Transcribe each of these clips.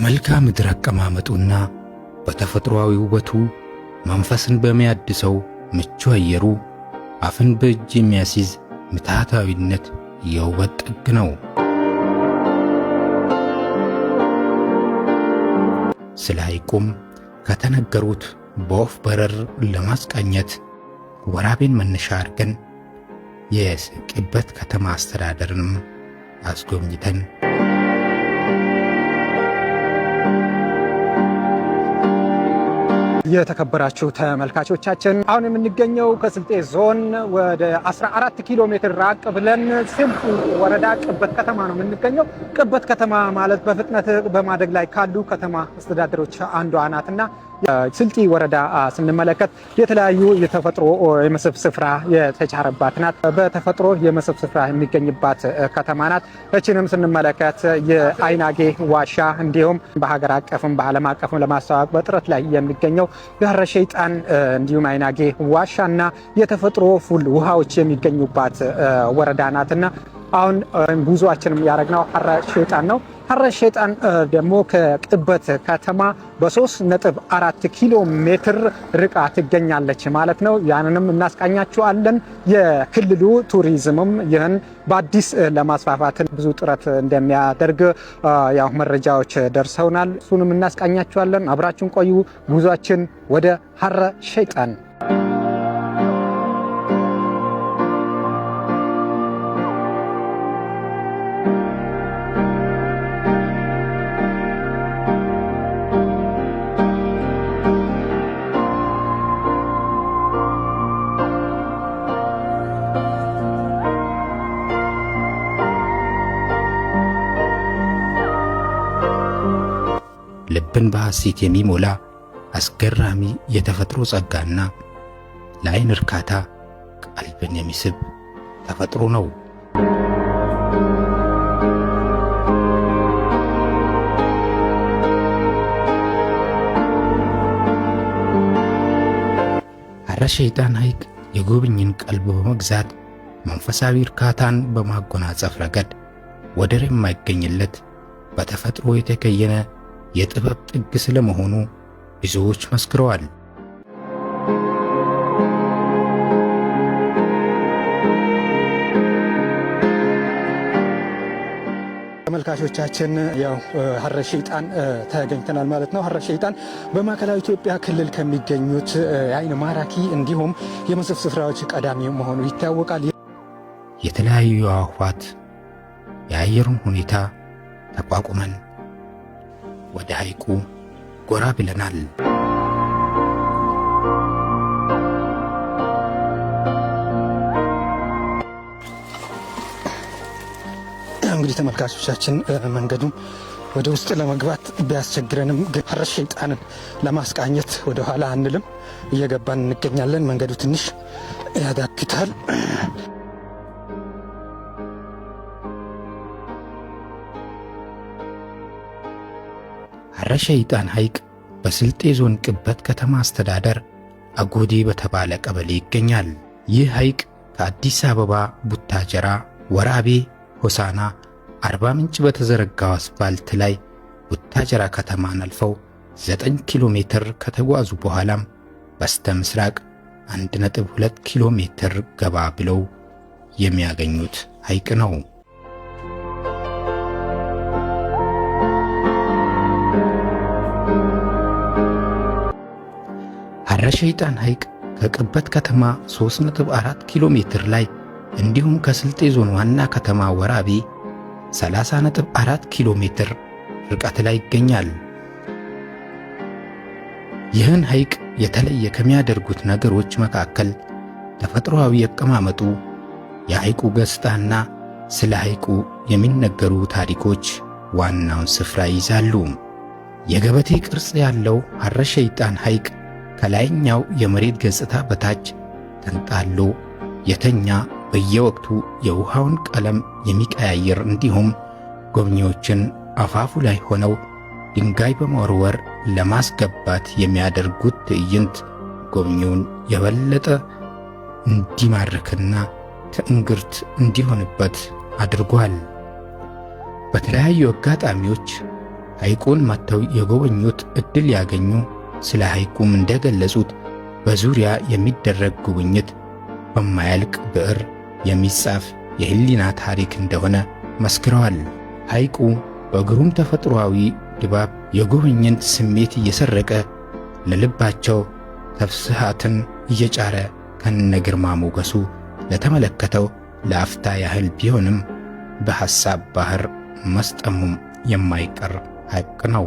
በመልክዓ ምድር አቀማመጡና በተፈጥሯዊ ውበቱ መንፈስን በሚያድሰው ምቹ አየሩ አፍን በእጅ የሚያስይዝ ምትሃታዊነት የውበት ጥግ ነው። ስለ ሐይቁም ከተነገሩት በወፍ በረር ለማስቃኘት ወራቤን መነሻ አድርገን የቅበት ከተማ አስተዳደርንም አስጎብኝተን የተከበራችሁ ተመልካቾቻችን አሁን የምንገኘው ከስልጤ ዞን ወደ 14 ኪሎ ሜትር ራቅ ብለን ስልጤ ወረዳ ቅበት ከተማ ነው የምንገኘው። ቅበት ከተማ ማለት በፍጥነት በማደግ ላይ ካሉ ከተማ አስተዳደሮች አንዷ ናትና ስልጤ ወረዳ ስንመለከት የተለያዩ የተፈጥሮ የመስህብ ስፍራ የተቻረባት ናት። በተፈጥሮ የመስህብ ስፍራ የሚገኝባት ከተማ ናት። እችንም ስንመለከት የአይናጌ ዋሻ እንዲሁም በሀገር አቀፍም በዓለም አቀፍም ለማስተዋወቅ በጥረት ላይ የሚገኘው የሐረ ሸይጣን እንዲሁም አይናጌ ዋሻና የተፈጥሮ ፉል ውሃዎች የሚገኙባት ወረዳ ናትና አሁን ጉዞአችንም ያደረግነው ሐረ ሸይጣን ነው። ሐረ ሸይጣን ደግሞ ከቅበት ከተማ በ3.4 ኪሎ ሜትር ርቃ ትገኛለች ማለት ነው። ያንንም እናስቃኛችኋለን። የክልሉ ቱሪዝምም ይህን በአዲስ ለማስፋፋት ብዙ ጥረት እንደሚያደርግ ያው መረጃዎች ደርሰውናል። እሱንም እናስቃኛችኋለን። አብራችሁን ቆዩ። ጉዟችን ወደ ሐረ ሸይጣን ልብን በሐሴት የሚሞላ አስገራሚ የተፈጥሮ ጸጋና ለዓይን እርካታ ቀልብን የሚስብ ተፈጥሮ ነው። ሐረ ሸይጣን ሐይቅ የጎብኝን ቀልብ በመግዛት መንፈሳዊ እርካታን በማጎናጸፍ ረገድ ወደር የማይገኝለት በተፈጥሮ የተከየነ የጥበብ ጥግ ስለመሆኑ ብዙዎች መስክረዋል። ተመልካቾቻችን ያው ሐረ ሸይጣን ተገኝተናል ማለት ነው። ሐረ ሸይጣን በማዕከላዊ ኢትዮጵያ ክልል ከሚገኙት የዓይን ማራኪ እንዲሁም የመስህብ ስፍራዎች ቀዳሚ መሆኑ ይታወቃል። የተለያዩ አዕዋፋት የአየሩን ሁኔታ ተቋቁመን ወደ ሐይቁ ጎራ ብለናል። እንግዲህ ተመልካቾቻችን መንገዱም ወደ ውስጥ ለመግባት ቢያስቸግረንም ግን ሐረ ሸይጣንን ለማስቃኘት ወደ ኋላ አንልም፣ እየገባን እንገኛለን። መንገዱ ትንሽ ያዳግታል። ሐረ ሸይጣን ሐይቅ በስልጤ ዞን ቅበት ከተማ አስተዳደር አጎዴ በተባለ ቀበሌ ይገኛል። ይህ ሐይቅ ከአዲስ አበባ ቡታጀራ፣ ወራቤ፣ ሆሳና፣ አርባ ምንጭ በተዘረጋው አስፋልት ላይ ቡታጀራ ከተማን አልፈው 9 ኪሎ ሜትር ከተጓዙ በኋላም በስተ ምስራቅ 1.2 ኪሎ ሜትር ገባ ብለው የሚያገኙት ሐይቅ ነው። ሐረ ሸይጣን ሐይቅ ከቅበት ከተማ 3.4 ኪሎ ሜትር ላይ እንዲሁም ከስልጤ ዞን ዋና ከተማ ወራቤ 30.4 ኪሎ ሜትር ርቀት ላይ ይገኛል። ይህን ሐይቅ የተለየ ከሚያደርጉት ነገሮች መካከል ተፈጥሯዊ አቀማመጡ፣ የሐይቁ ገጽታና ስለ ሐይቁ የሚነገሩ ታሪኮች ዋናውን ስፍራ ይይዛሉ። የገበቴ ቅርጽ ያለው ሐረ ሸይጣን ሐይቅ ከላይኛው የመሬት ገጽታ በታች ተንጣሎ የተኛ በየወቅቱ የውሃውን ቀለም የሚቀያየር እንዲሁም ጎብኚዎችን አፋፉ ላይ ሆነው ድንጋይ በመወርወር ለማስገባት የሚያደርጉት ትዕይንት ጎብኚውን የበለጠ እንዲማርክና ትዕንግርት እንዲሆንበት አድርጓል። በተለያዩ አጋጣሚዎች ሐይቁን መጥተው የጎበኙት እድል ያገኙ ስለ ሐይቁም እንደገለጹት በዙሪያ የሚደረግ ጉብኝት በማያልቅ ብዕር የሚጻፍ የህሊና ታሪክ እንደሆነ መስክረዋል። ሐይቁ በግሩም ተፈጥሯዊ ድባብ የጎበኝን ስሜት እየሰረቀ ለልባቸው ተፍስሃትን እየጫረ ከነግርማ ሞገሱ ለተመለከተው ለአፍታ ያህል ቢሆንም በሐሳብ ባህር መስጠሙም የማይቀር ሐቅ ነው።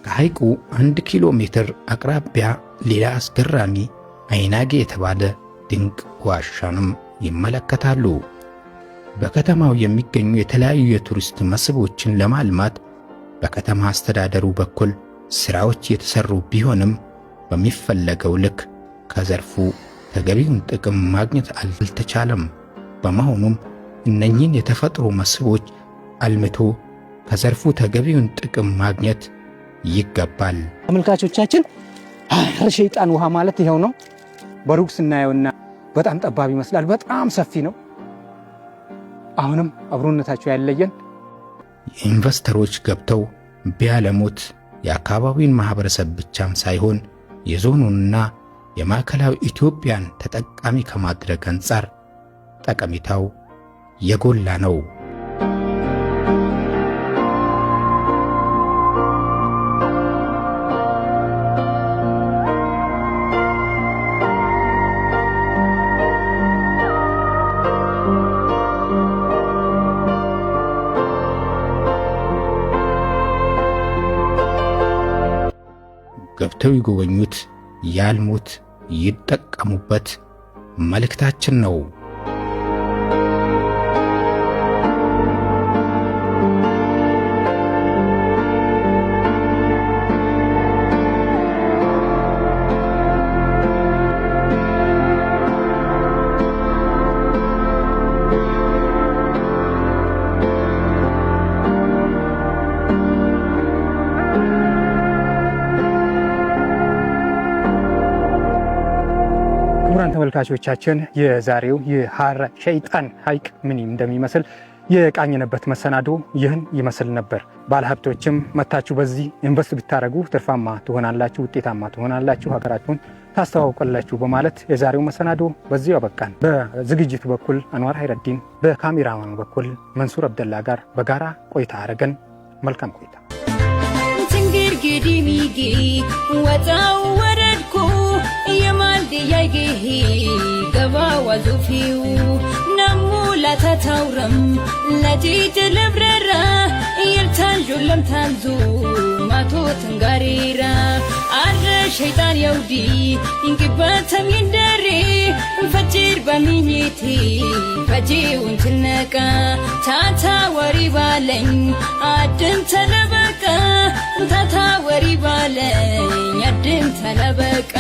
ከሐይቁ 1 ኪሎ ሜትር አቅራቢያ ሌላ አስገራሚ አይናጌ የተባለ ድንቅ ዋሻንም ይመለከታሉ። በከተማው የሚገኙ የተለያዩ የቱሪስት መስህቦችን ለማልማት በከተማ አስተዳደሩ በኩል ስራዎች የተሰሩ ቢሆንም በሚፈለገው ልክ ከዘርፉ ተገቢውን ጥቅም ማግኘት አልተቻለም። በመሆኑም እነኚህን የተፈጥሮ መስህቦች አልምቶ ከዘርፉ ተገቢውን ጥቅም ማግኘት ይገባል። ተመልካቾቻችን ሸይጣን ውሃ ማለት ይሄው ነው። በሩቅ ስናየውና በጣም ጠባብ ይመስላል፣ በጣም ሰፊ ነው። አሁንም አብሮነታቸው ያለየን ኢንቨስተሮች ገብተው ቢያለሙት የአካባቢውን ማህበረሰብ ብቻም ሳይሆን የዞኑንና የማዕከላዊ ኢትዮጵያን ተጠቃሚ ከማድረግ አንጻር ጠቀሜታው የጎላ ነው። ገብተው ይጎበኙት፣ ያልሙት፣ ይጠቀሙበት መልእክታችን ነው። ክቡራን ተመልካቾቻችን የዛሬው የሐረ ሸይጣን ሐይቅ ምን እንደሚመስል የቃኘንበት መሰናዶ ይህን ይመስል ነበር። ባለሀብቶችም መታችሁ በዚህ ኢንቨስት ብታረጉ ትርፋማ ትሆናላችሁ፣ ውጤታማ ትሆናላችሁ፣ ሀገራችሁን ታስተዋውቃላችሁ በማለት የዛሬው መሰናዶ በዚሁ አበቃን። በዝግጅቱ በኩል አንዋር ሀይረዲን፣ በካሜራማኑ በኩል መንሱር አብደላ ጋር በጋራ ቆይታ አረገን። መልካም ቆይታ። ትንግርግዲ ሚጊ ወጣው ወረድኩ የማልድ ያይጌሂ ገባ ዋዙፊው ነሙ ላታታውረም ለጂት ልብረራ ይልታንጆ ለምታንዙ ማቶ ትንጋሪራ አረ ሸይጣን የውዲ እንቅበተም ይንደሪ ፈጅር በሚኒቲ ፈጂውን ትነቃ ታታ ወሪ ባለኝ አድን ተለበቃ ታታ ወሪ ባለኝ አድን ተለበቃ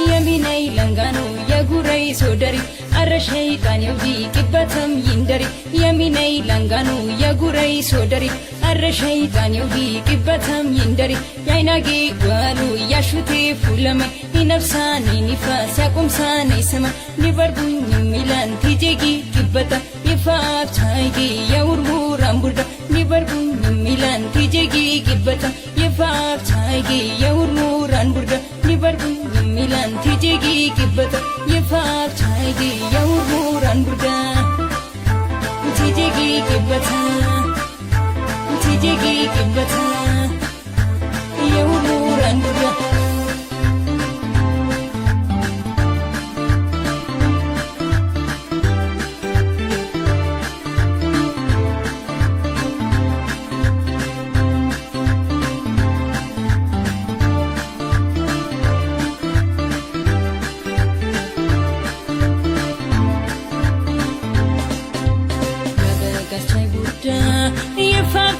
የሚነይ ለንጋኑ የጉረይ ሶደሪ አረ ሸይጣን የውዲ ቅበተም ይንደሪ የሚነይ ለንጋኑ የጉረይ ሶደሪ አረ ሸይጣን የውዲ ቅበተም ይንደሪ ያይናጌ ዋሉ ያሹቴ ፉለመ ይነፍሳኔ ኒፋስ ያቁምሳኔ ሰማ ሊበርቡኝ ሚላን ቲጄጊ ቅበታ ይፋብ ቻይጊ የውርውር አምቡርዳ ሊበርቡኝ ሚላን ቲጄጊ ቅበታ ይፋብ ቻይጊ የውርውር አንቡርዳ ሊበርቡኝ ሚላን ቲጄጊ ቅበታ ይፋብ ቻይጊ የውርውር አንቡርዳ ቲጄጊ ቅበታ ቲጄጊ ቅበታ የውርውር አንቡርዳ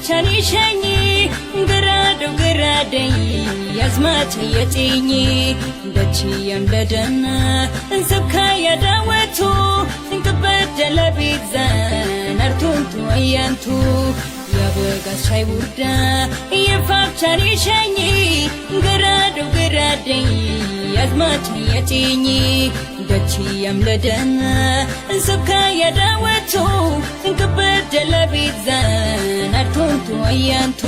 ቻኒ ሸኝ ገራደው ገራደይ ያዝማች የጪኝ ደቺየም ለደና እንሰብካ ያዳወቱ እንቅበደለ ቢግዛን አርቱንቱ አያንቱ በጋሻይ ውርዳ የፋብቻሪ ሸኝ ገራደይ ያዝማች የጭኝ ደቺ ያምለደና እንሰብካ ያዳወቱ እንከበደ ለቢዛን አርቶንቱ አያንቱ